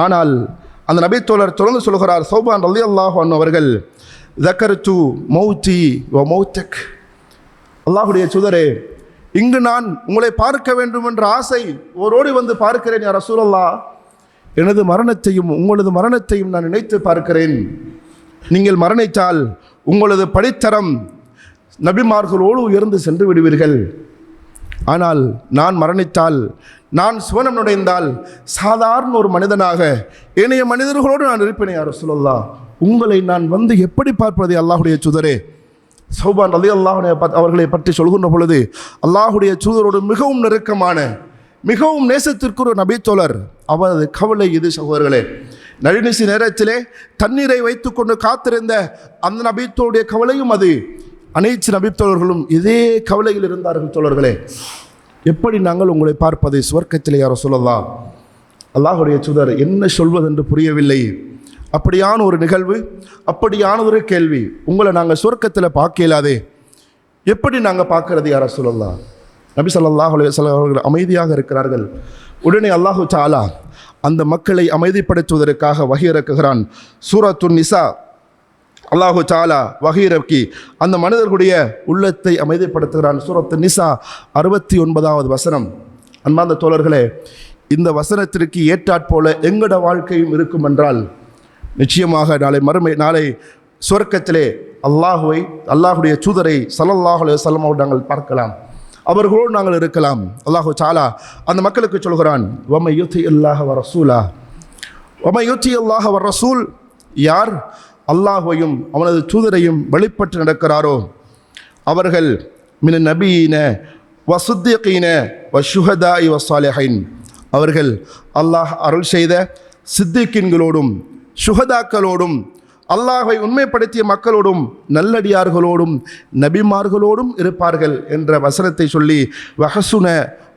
ஆனால் அந்த நபித்தோழர் தொடர்ந்து சொல்கிறார், சௌபான் ரலியல்லாஹு அன்ஹு அவர்கள், ஸக்கர்து மௌதி வ மௌதக், அல்லாஹுடைய தூதரே, இங்கு நான் உங்களை பார்க்க வேண்டும் என்ற ஆசை ஓரோடி வந்து பார்க்கிறேன் யா ரசூலல்லாஹ். எனது மரணத்தையும் உங்களது மரணத்தையும் நான் நினைத்து பார்க்கிறேன். நீங்கள் மரணித்தால் உங்களது படித்தரம் நபிமார்களோடு உயர்ந்து சென்று விடுவீர்கள். ஆனால் நான் மரணித்தால், நான் சுவனம் நுழைந்தால் சாதாரண ஒரு மனிதனாக ஏனைய மனிதர்களோடு நான் இருப்பேன் யா ரசூலல்லாஹ். உங்களை நான் வந்து எப்படி பார்ப்பது அல்லாஹுடைய தூதரே? சௌபான் ரலியல்லாஹு அன்ஹு அவர்களை பற்றி சொல்கின்ற பொழுது, அல்லாஹுடைய தூதரோடு மிகவும் நெருக்கமான, மிகவும் நேசத்திற்கு ஒரு நபித்தோழர். அவரது கவலை இது சகோதரர்களே. நடுநிசி நேரத்திலே தண்ணீரை வைத்துக்கொண்டு காத்திருந்த அந்த நபித்தோருடைய கவலையும் அது. அனைத்து நபித்தோழர்களும் இதே கவலையில் இருந்தார்கள் தோழர்களே. எப்படி நாங்கள் உங்களை பார்ப்பது சுவர்க்கத்திலே யா ரசூலல்லாஹ்? அல்லாஹுடைய தூதர் என்ன சொல்வதென்று புரியவில்லை. அப்படியான ஒரு நிகழ்வு, அப்படியான ஒரு கேள்வி. உங்களை நாங்கள் சுவர்க்கத்தில் பார்க்க இயலாதே, எப்படி நாங்கள் பார்க்கறது யா ரசூலல்லாஹ்? நபி ஸல்லல்லாஹு அலைஹி வஸல்லம் அவர்கள் அமைதியாக இருக்கிறார்கள். உடனே அல்லாஹு தஆலா அந்த மக்களை அமைதிப்படுத்துவதற்காக வஹி இறக்குகிறான். சூரத்துன் நிசா அல்லாஹு தஆலா வஹி இறக்கி அந்த மனிதர்களுடைய உள்ளத்தை அமைதிப்படுத்துகிறான். சூரத்துன் நிசா 69வது வசனம். அன்பார்ந்த தோழர்களே, இந்த வசனத்திற்கு ஏற்றாற்போல எங்கட வாழ்க்கையும் இருக்கும் என்றால் நிச்சயமாக நாளை சுவர்க்கத்திலே அல்லாஹுடைய தூதரை ஸல்லல்லாஹு அலைஹி வஸல்லம் நாங்கள் பார்க்கலாம், அவர்களோடு நாங்கள் இருக்கலாம். அல்லாஹு தஆலா அந்த மக்களுக்கு சொல்கிறான், வமை யுத்தி அல்லாஹ வ ரசூலா, வமை யுத்தி அல்லாஹ வ ரசூல், யார் அல்லாஹுவையும் அவனது தூதரையும் வழிபட்டு நடக்கிறாரோ அவர்கள் மின நபியின வ சித்திகீன வ ஷுஹதாஇ வ ஸாலிஹீன், அவர்கள் அல்லாஹ் அருள் செய்த சித்திகீன்களோடும் ஷுஹதாக்களோடும் அல்லாஹ்வை உண்மைப்படுத்திய மக்களோடும் நல்லடியார்களோடும் நபிமார்களோடும் இருப்பார்கள் என்ற வசனத்தை சொல்லி வஹசுன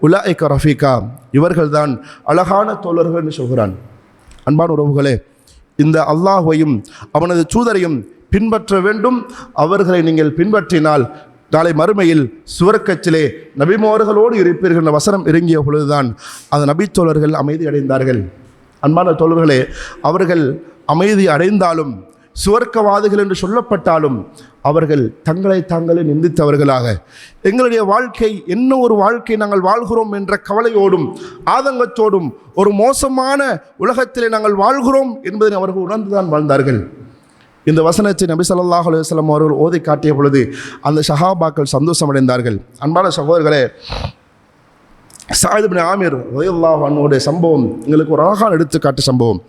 உலாயிக ரஃபீகா, இவர்கள்தான் அழகான தோழர்கள் என்று சொல்கிறான். அன்பான உறவுகளே, இந்த அல்லாஹ்வையும் அவனது தூதரையும் பின்பற்ற வேண்டும். அவர்களை நீங்கள் பின்பற்றினால் நாளை மறுமையில் சுவர்க்கத்திலே நபிமார்களோடு இருப்பீர்கள் என்ற வசனம் இறங்கிய பொழுதுதான் அந்த நபித்தோழர்கள் அமைதி அடைந்தார்கள். அன்பான தோழர்களே, அவர்கள் அமைதி அடைந்தாலும் சுவர்க்கவாதிகள் என்று சொல்லப்பட்டாலும் அவர்கள் தங்களை தாங்களே நிந்தித்தவர்களாக, எங்களுடைய வாழ்க்கை என்ன ஒரு வாழ்க்கை நாங்கள் வாழ்கிறோம் என்ற கவலையோடும் ஆதங்கத்தோடும் ஒரு மோசமான உலகத்திலே நாங்கள் வாழ்கிறோம் என்பதை அவர்கள் உணர்ந்துதான் வாழ்ந்தார்கள். இந்த வசனத்தை நபி ஸல்லல்லாஹு அலைஹி வஸல்லம் அவர்கள் ஓதி காட்டிய பொழுது அந்த சஹாபாக்கள் சந்தோஷம் அடைந்தார்கள். அன்பான சகோதரர்களே, ஸஅத் இப்னு ஆமிர் ரலியல்லாஹு அன்ஹுடைய சம்பவம் எங்களுக்கு ஒரு அழகான எடுத்துக்காட்டு சம்பவம்.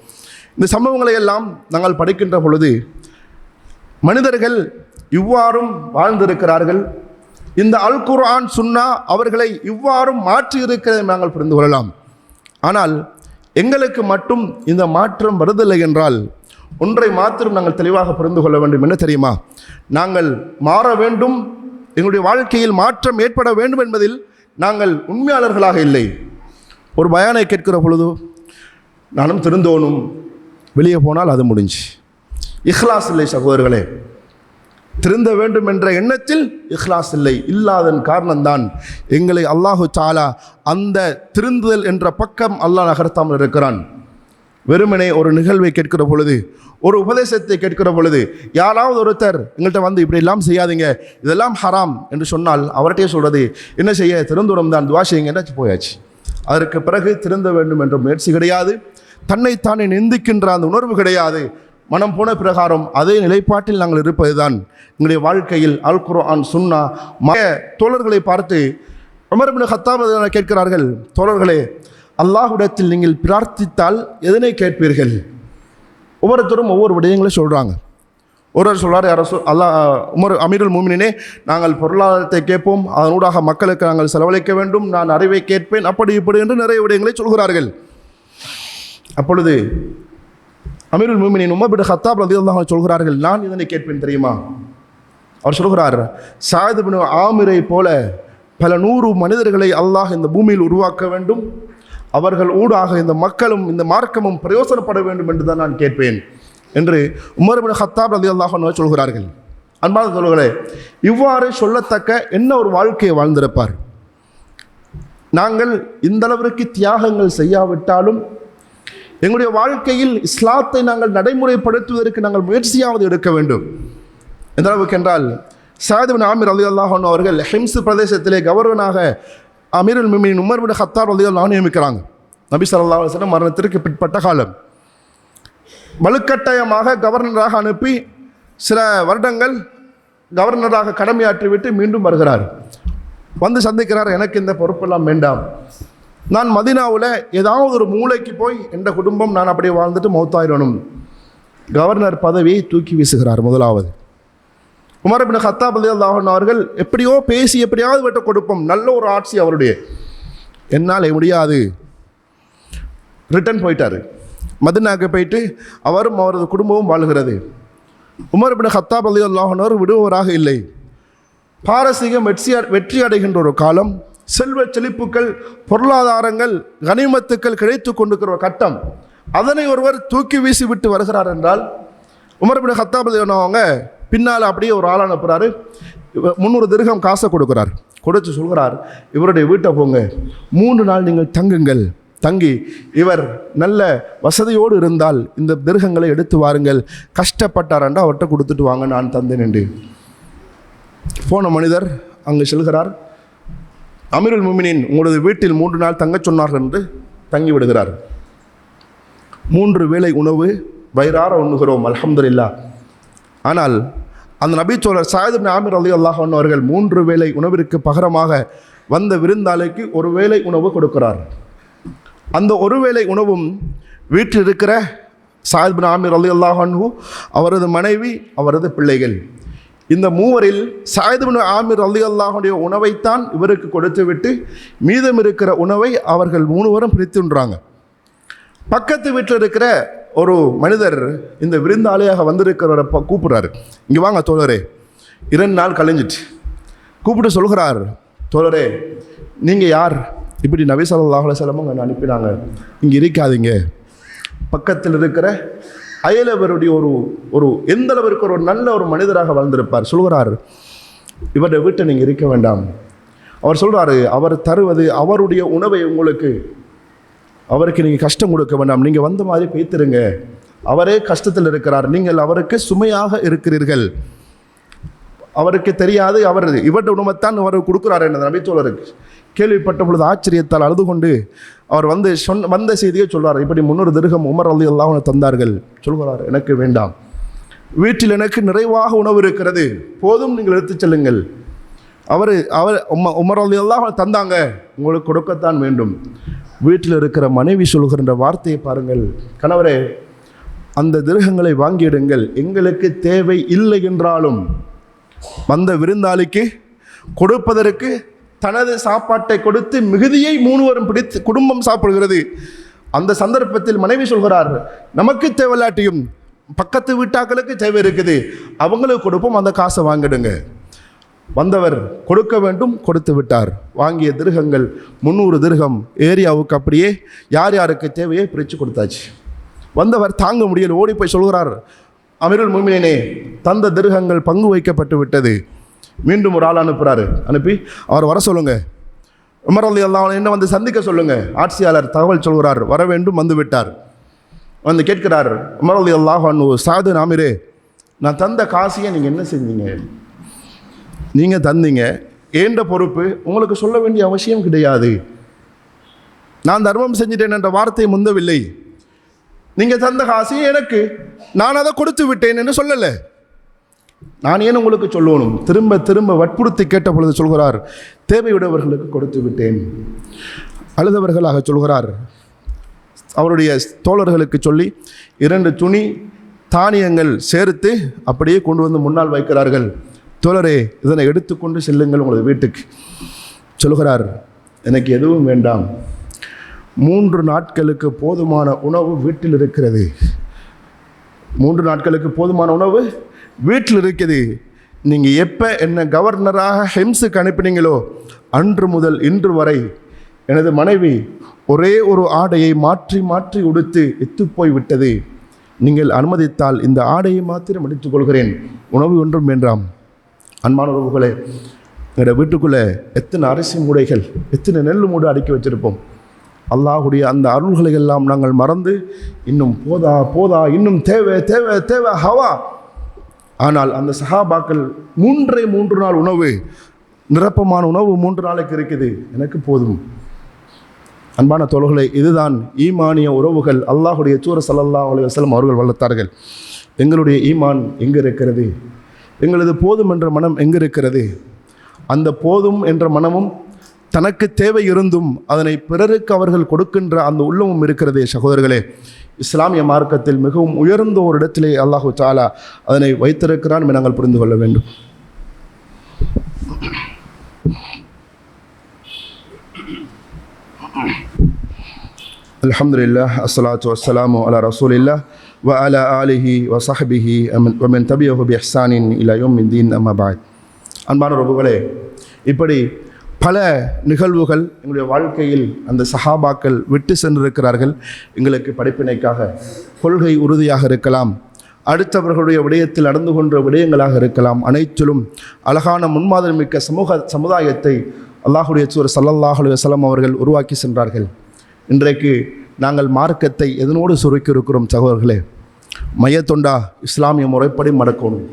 இந்த சம்பவங்களை எல்லாம் நாங்கள் படிக்கின்ற பொழுது மனிதர்கள் இவ்வாறும் வாழ்ந்திருக்கிறார்கள், இந்த அல் குர்ஆன் சுன்னா அவர்களை இவ்வாறும் மாற்றி இருக்கிறதை நாங்கள் புரிந்து கொள்ளலாம். ஆனால் எங்களுக்கு மட்டும் இந்த மாற்றம் வருதில்லை என்றால் ஒன்றை மாத்திரம் நாங்கள் தெளிவாக புரிந்து கொள்ள வேண்டும். என்ன தெரியுமா? நாங்கள் மாற வேண்டும், எங்களுடைய வாழ்க்கையில் மாற்றம் ஏற்பட வேண்டும் என்பதில் நாங்கள் உண்மையாளர்களாக இல்லை. ஒரு பயானை கேட்கிற பொழுது நானும் திருந்தோனும், வெளியே போனால் அது முடிஞ்சு. இஹ்லாஸ் இல்லை சகோதரர்களே, திருந்த வேண்டும் என்ற எண்ணத்தில் இஹ்லாஸ் இல்லை. இல்லாதன் காரணம்தான் எங்களை அல்லாஹு தஆலா அந்த திருந்துதல் என்ற பக்கம் அல்லாஹ் நகர்த்தாமல் இருக்கிறான். வெறுமனே ஒரு நிகழ்வை கேட்கிற பொழுது, ஒரு உபதேசத்தை கேட்கிற பொழுது யாராவது ஒருத்தர் எங்கள்கிட்ட வந்து இப்படி எல்லாம் செய்யாதீங்க, இதெல்லாம் ஹராம் என்று சொன்னால் அவர்கிட்டே சொல்கிறது என்ன செய்ய, திருந்துடம் தான், துவா செய்யுங்க என்று போயாச்சு. அதற்கு பிறகு திருந்த வேண்டும் என்ற முயற்சி கிடையாது, தன்னைத்தானே நிந்திக்கின்ற அந்த உணர்வு கிடையாது. மனம் போன பிரகாரம் அதே நிலைப்பாட்டில் நாங்கள் இருப்பது தான் எங்களுடைய வாழ்க்கையில் அல் குர்ஆன் சுன்னா. தோழர்களை பார்த்து உமர் இப்னு கத்தாப் கேட்கிறார்கள், தோழர்களே, அல்லாஹ்விடத்தில் நீங்கள் பிரார்த்தித்தால் எதனை கேட்பீர்கள்? ஒவ்வொருத்தரும் ஒவ்வொரு விடயங்களை சொல்கிறாங்க. ஒருவர் சொல்கிறார், யாரோ உமர் அமீருல் மூமினீனே, நாங்கள் பொருளாதாரத்தை கேட்போம், அதனூடாக மக்களுக்கு நாங்கள் செலவழிக்க வேண்டும், நான் அறிவை கேட்பேன், அப்படி இப்படி என்று நிறைய விடயங்களை சொல்கிறார்கள். அப்பொழுது அமீருல் மூமினீன் உமர் இப்னு கத்தாப் ரலியல்லாஹு அன்ஹு சொல்கிறார்கள், நான் இதனை கேட்பேன் தெரியுமா? அவர் சொல்கிறார், ஸஅத் இப்னு ஆமிரை போல பல 100 மனிதர்களை அல்லாஹ் இந்த பூமியில் உருவாக்க வேண்டும், அவர்கள் ஊடாக இந்த மக்களும் இந்த மார்க்கமும் பிரயோசனப்பட வேண்டும் என்று தான் நான் கேட்பேன் என்று உமர் இப்னு கத்தாப் ரலியல்லாஹு அன்ஹு சொல்கிறார்கள். அன்பான தோழர்களே, இவ்வாறு சொல்லத்தக்க என்ன ஒரு வாழ்க்கையை வாழ்ந்திருப்பார். நாங்கள் இந்த அளவிற்கு தியாகங்கள் செய்யாவிட்டாலும் எங்களுடைய வாழ்க்கையில் இஸ்லாத்தை நாங்கள் நடைமுறைப்படுத்துவதற்கு நாங்கள் முயற்சியாவது எடுக்க வேண்டும். எந்த அளவுக்கு என்றால், ஸஅத் இப்னு ஆமிர் ரலியல்லாஹு அன்ஹு அவர்கள் ஹிம்ஸ் பிரதேசத்திலே கவர்னராக அமீருல் முஃமினீன் உமர் இப்னு கத்தாப் ரலியல்லாஹு அன்ஹு நியமிக்கிறாங்க. நபி ஸல்லல்லாஹு அலைஹி வஸல்லம் மரணத்திற்கு பிற்பட்ட காலம். வலுக்கட்டாயமாக கவர்னராக அனுப்பி சில வருடங்கள் கவர்னராக கடமையாற்றிவிட்டு மீண்டும் வருகிறார். வந்து சந்திக்கிறார், எனக்கு இந்த பொறுப்பெல்லாம் வேண்டாம், நான் மதீனாவில் ஏதாவது ஒரு மூளைக்கு போய் என்ற குடும்பம் நான் அப்படியே வாழ்ந்துட்டு மௌத்தாயிரணும். கவர்னர் பதவியை தூக்கி வீசுகிறார். முதலாவது உமர் இப்னு கத்தாப் ரலியல்லாஹு அன்ஹு அவர்கள் எப்படியோ பேசி எப்படியாவது விட்டு கொடுப்போம், நல்ல ஒரு ஆட்சி அவருடைய, என்னால் முடியாது, ரிட்டர்ன் போயிட்டார். மதீனாவுக்கு போயிட்டு அவரும் அவரது குடும்பமும் வாழ்கிறது. உமர் இப்னு கத்தாப் ரலியல்லாஹு அன்ஹு அவர் விடுபவராக இல்லை. பாரசீகம் வெற்றி அடைகின்ற ஒரு காலம், செல்வ செழிப்புகள், பொருளாதாரங்கள், கனிமத்துக்கள் கிடைத்து கொண்டிருக்கிற ஒரு கட்டம், அதனை ஒருவர் தூக்கி வீசி விட்டு வருகிறார் என்றால் உமர் இப்னு கத்தாப் அவங்க பின்னால் அப்படியே ஒரு ஆள் அனுப்புகிறாரு. 300 திர்ஹம் காசை கொடுக்குறார். கொடுத்து சொல்கிறார், இவருடைய வீட்டை போங்க, 3 நாள் நீங்கள் தங்குங்கள், தங்கி இவர் நல்ல வசதியோடு இருந்தால் இந்த திர்ஹங்களை எடுத்து வாருங்கள், கஷ்டப்பட்டாரண்டா அவர்கிட்ட கொடுத்துட்டு வாங்க, நான் தந்தேன் என்று. போன மனிதர் அங்கு செல்கிறார். அமீருல் முஃமினீன் உங்களது வீட்டில் 3 நாள் தங்கச் சொன்னார்கள் என்று தங்கி விடுகிறார். 3 வேளை உணவு வயிறார உண்ணுகிறோம், அல்ஹம்துலில்லாஹ். ஆனால் அந்த நபித்தோழர் ஸஅத் இப்னு ஆமிர் ரலியல்லாஹு அன்ஹு அவர்கள் 3 வேளை உணவிற்கு பகரமாக வந்த விருந்தாளிக்கு 1 வேளை உணவு கொடுக்கிறார். அந்த 1 வேளை உணவும் வீட்டில் இருக்கிற ஸஅத் இப்னு ஆமிர் ரலியல்லாஹு அன்ஹு, அவரது மனைவி, அவரது பிள்ளைகள், இந்த மூவரில் ஸஅத் இப்னு ஆமிர் ரலியல்லாஹு அன்ஹுடைய உணவைத்தான் இவருக்கு கொடுத்து விட்டு மீதம் இருக்கிற உணவை அவர்கள் 3 பிரித்துன்றாங்க. பக்கத்து வீட்டில் இருக்கிற ஒரு மனிதர் இந்த விருந்தாளியாக வந்திருக்கிறவரை கூப்பிடுறாரு, இங்கே வாங்க தோழரே. 2 நாள் கழிஞ்சிட்டு கூப்பிட்டு சொல்கிறார், தோழரே நீங்கள் யார்? இப்படி நபி ஸல்லல்லாஹு அலைஹி வஸல்லம் அங்கே அனுப்பினாங்க, இங்கே இருக்காதீங்க. பக்கத்தில் இருக்கிற அயலவருடைய ஒரு எந்த அளவிற்கு ஒரு நல்ல ஒரு மனிதராக வாழ்ந்திருப்பார். சொல்கிறார், இவருடைய வீட்டை நீங்கள் இருக்க வேண்டாம். அவர் சொல்கிறாரு, அவர் தருவது அவருடைய உணவை உங்களுக்கு, அவருக்கு நீங்கள் கஷ்டம் கொடுக்க வேண்டாம், நீங்கள் வந்த மாதிரி பேத்துருங்க. அவரே கஷ்டத்தில் இருக்கிறார், நீங்கள் அவருக்கு சுமையாக இருக்கிறீர்கள். அவருக்கு தெரியாது இவருடைய உணவைத்தான் அவர் கொடுக்குறாரு என்ற நபித்தோழருக்கு கேள்விப்பட்ட பொழுது ஆச்சரியத்தால் அழுது கொண்டு அவர் வந்த செய்தியை சொல்கிறார். இப்படி 300 திர்ஹம் உமர் ரலியல்லாஹு அன்ஹு தந்தார்கள். சொல்கிறார், எனக்கு வேண்டாம், வீட்டில் எனக்கு நிறைவாக உணவு இருக்கிறது, போதும், நீங்கள் எடுத்துச் செல்லுங்கள். உமர் ரலியல்லாஹு அன்ஹு தந்தாங்க, உங்களுக்கு கொடுக்கத்தான் வேண்டும். வீட்டில் இருக்கிற மனைவி சொல்கின்ற வார்த்தையை பாருங்கள், கணவரே அந்த திர்ஹங்களை வாங்கிடுங்கள், எங்களுக்கு தேவை இல்லை என்றாலும் வந்த விருந்தாளிக்கு கொடுப்பதற்கு தனது சாப்பாட்டை கொடுத்து மிகுதியை 3 வரும் பிடித்து குடும்பம் சாப்பிடுகிறது. அந்த சந்தர்ப்பத்தில் மனைவி சொல்கிறார், நமக்கு தேவையில்லாட்டியும் பக்கத்து வீட்டாக்களுக்கு தேவை இருக்குது, அவங்களுக்கு கொடுப்போம், அந்த காசை வாங்கிடுங்க. வந்தவர் கொடுக்க வேண்டும், கொடுத்து விட்டார். வாங்கிய திர்ஹங்கள் 300 திர்ஹம் ஏரியாவுக்கு அப்படியே யார் யாருக்கு தேவையை பிரித்து கொடுத்தாச்சு. வந்தவர் தாங்க முடியல, ஓடி போய் சொல்கிறார், அமீருல் முஃமினீனே, தந்த திர்ஹங்கள் பங்கு வைக்கப்பட்டு விட்டது. மீண்டும் ஒரு ஆள் அனுப்புகிறாரு, அனுப்பி அவர் வர சொல்லுங்க, உமர் ரலியல்லாஹு அன்ஹு என்ன வந்து சந்திக்க சொல்லுங்க. ஆட்சியாளர் தகவல் சொல்கிறார், வர வேண்டும், வந்து விட்டார். வந்து கேட்கிறார், உமர் ரலியல்லாஹு அன்ஹு, சாது ஆமீரே, நான் தந்த காசியை நீங்கள் என்ன செஞ்சீங்க? நீங்கள் தந்தீங்க, ஏண்ட பொறுப்பு, உங்களுக்கு சொல்ல வேண்டிய அவசியம் கிடையாது. நான் தர்மம் செஞ்சிட்டேன் என்ற வார்த்தையை முந்தவில்லை. நீங்கள் தந்த காசு எனக்கு, நான் அதை கொடுத்து விட்டேன் என்று சொல்லலை. நான் ஏன் உங்களுக்கு சொல்லணும்? திரும்ப திரும்ப வற்புறுத்தி கேட்ட பொழுது சொல்கிறார், தேவையுடையவர்களுக்கு கொடுத்து விட்டேன். அழுதவர்களாக சொல்கிறார், அவருடைய தோழர்களுக்கு சொல்லி 2 துணி தானியங்கள் சேர்த்து அப்படியே கொண்டு வந்து முன்னால் வைக்கிறார்கள். தோழரே, இதனை எடுத்துக்கொண்டு செல்லுங்கள் உங்களது வீட்டுக்கு. சொல்கிறார், எனக்கு எதுவும் வேண்டாம், 3 நாட்களுக்கு போதுமான உணவு வீட்டில் இருக்கிறது. 3 நாட்களுக்கு போதுமான உணவு வீட்டில் இருக்குது. நீங்கள் எப்போ என்னை கவர்னராக ஹெம்ஸுக்கு அனுப்பினீங்களோ அன்று முதல் இன்று வரை எனது மனைவி ஒரே ஒரு ஆடையை மாற்றி மாற்றி உடுத்து எத்துப்போய் விட்டது. நீங்கள் அனுமதித்தால் இந்த ஆடையை மாத்திரம் எடுத்துக்கொள்கிறேன், உணவு ஒன்றும் வேண்டாம். அன்பான உறவுகளே, எங்களோட வீட்டுக்குள்ளே எத்தனை அரிசி மூடைகள், எத்தனை நெல் மூடை அடுக்கி வச்சுருப்போம். அல்லாஹுடைய அந்த அருள்களை எல்லாம் நாங்கள் மறந்து இன்னும் போதா போதா, இன்னும் தேவை தேவை தேவை ஹவா. ஆனால் அந்த சஹாபாக்கள் 3 நாள் உணவு, நிரப்பமான உணவு 3 நாளைக்கு இருக்குது, எனக்கு போதும். அன்பான தோழர்களே, இதுதான் ஈமானிய உறவுகள் அல்லாஹுடைய தூதர் ஸல்லல்லாஹு அலைஹி வஸல்லம் அவர்கள் வளர்த்தார்கள். எங்களுடைய ஈமான் எங்கே இருக்கிறது? எங்களது போதும் என்ற மனம் எங்கே இருக்கிறது? அந்த போதும் என்ற மனமும் தனக்கு தேவை இருந்தும் அதனை பிறருக்கு அவர்கள் கொடுக்கின்ற அந்த உள்ளமும் இருக்கிறதே சகோதரர்களே, இஸ்லாமிய மார்க்கத்தில் மிகவும் உயர்ந்த ஒரு இடத்திலே அல்லாஹு தஆலா அதனை வைத்திருக்கிறான் என்று நாங்கள் புரிந்து கொள்ள வேண்டும். அல்ஹம்துலில்லாஹ், அஸ்ஸலாத்து வஸ்ஸலாமு அலா ரசூலில்லாஹ் வ அலா ஆலிஹி வ ஸஹ்பிஹி வ மன் தபியஹு பி இஹ்சானின் இலா யௌமிddin அம்மா பஅத். அன்பான உறவுகளே, இப்படி பல நிகழ்வுகள் எங்களுடைய வாழ்க்கையில் அந்த சஹாபாக்கள் விட்டு சென்றிருக்கிறார்கள். எங்களுக்கு படிப்பினைக்காக, கொள்கை உறுதியாக இருக்கலாம், அடுத்தவர்களுடைய விடயத்தில் நடந்து கொண்ட விடயங்களாக இருக்கலாம், அனைத்திலும் அழகான முன்மாதிரி மிக்க சமுதாயத்தை அல்லாஹுடைய தூதர் ஸல்லல்லாஹு அலைஹி வஸல்லம் அவர்கள் உருவாக்கி சென்றார்கள். இன்றைக்கு நாங்கள் மார்க்கத்தை எதனோடு சுருக்கி இருக்கிறோம் சகோதரர்களே? மையத்தொண்டா இஸ்லாமிய முறைப்படி நடக்கணும்,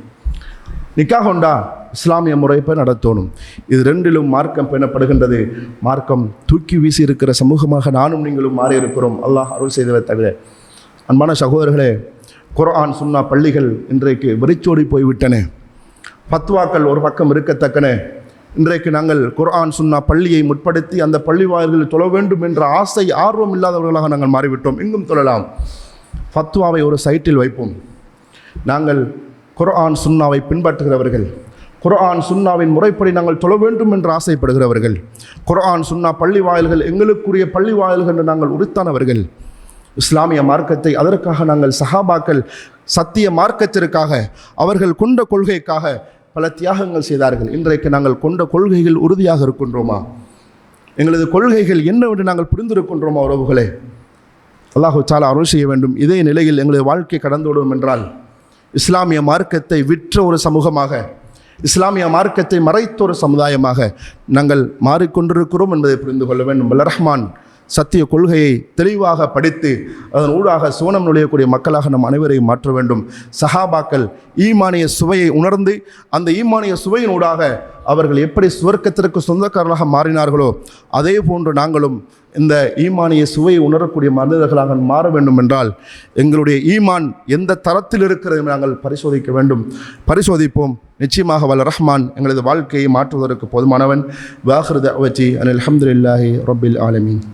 நிக்காஹ் உண்டா இஸ்லாமிய முறைப்படி நடத்தணும். இது 2லும் மார்க்கம் பேணப்படுகின்றது. மார்க்கம் தூக்கி வீசி இருக்கிற சமூகமாக நானும் நீங்களும் மாறி இருக்கிறோம், அல்லாஹ் அருள் செய்ததை தவிர. அன்பான சகோதரர்களே, குர்ஆன் சுன்னா பள்ளிகள் இன்றைக்கு வெறிச்சோடி போய்விட்டன. ஃபத்வாக்கள் ஒரு பக்கம் இருக்கத்தக்கன. இன்றைக்கு நாங்கள் குர்ஆன் சுன்னா பள்ளியை முற்படுத்தி அந்த பள்ளி வாயில்களில் தொழ வேண்டும் என்ற ஆசை, ஆர்வம் இல்லாதவர்களாக நாங்கள் மாறிவிட்டோம். எங்கும் தொழலாம், ஃபத்வாவை ஒரு சைட்டில் வைப்போம். நாங்கள் குர்ஆன் சுன்னாவை பின்பற்றுகிறவர்கள், குர்ஆன் சுன்னாவின் முறைப்படி நாங்கள் தொழ வேண்டும் என்று ஆசைப்படுகிறவர்கள், குர்ஆன் சுன்னா பள்ளி வாயில்கள் எங்களுக்குரிய பள்ளி வாயில்கள் என்று நாங்கள் உறுத்தானவர்கள். இஸ்லாமிய மார்க்கத்தை அதற்காக நாங்கள் சஹாபாக்கள் சத்திய மார்க்கத்திற்காக அவர்கள் கொண்ட கொள்கைக்காக பல தியாகங்கள் செய்தார்கள். இன்றைக்கு நாங்கள் கொண்ட கொள்கைகள் உறுதியாக இருக்கின்றோமா? எங்களது கொள்கைகள் என்னவென்று நாங்கள் புரிந்திருக்கின்றோமா? உறவுகளே, அல்லாஹு தஆலா அருள் செய்ய வேண்டும். இதே நிலையில் எங்களது வாழ்க்கை கடந்தோடும் என்றால் இஸ்லாமிய மார்க்கத்தை விற்ற ஒரு சமூகமாக, இஸ்லாமிய மார்க்கத்தை மறைத்த ஒரு சமுதாயமாக நாங்கள் மாறிக்கொண்டிருக்கிறோம் என்பதை புரிந்து கொள்ள வேண்டும். வல்ல ரஹ்மான் சத்திய கொள்கையை தெளிவாக படித்து அதன் ஊடாக சோனம் நுழையக்கூடிய மக்களாக நம் அனைவரையும் மாற்ற வேண்டும். சஹாபாக்கள் ஈமானிய சுவையை உணர்ந்து அந்த ஈமானிய சுவையின் ஊடாக அவர்கள் எப்படி சுவர்க்கத்திற்கு சொந்தக்காரர்களாக மாறினார்களோ அதே போன்று நாங்களும் இந்த ஈமானிய சுவையை உணரக்கூடிய மனிதர்களாக மாற வேண்டும் என்றால் எங்களுடைய ஈமான் எந்த தரத்தில் இருக்கிறது நாங்கள் பரிசோதிக்க வேண்டும். பரிசோதிப்போம். நிச்சயமாக வல்ல ரஹ்மான் எங்களது வாழ்க்கையை மாற்றுவதற்கு போதுமானவன். வாஹிரு தஅவதி அனில் ஹம்துலில்லாஹி ரப்பில் ஆலமீன்.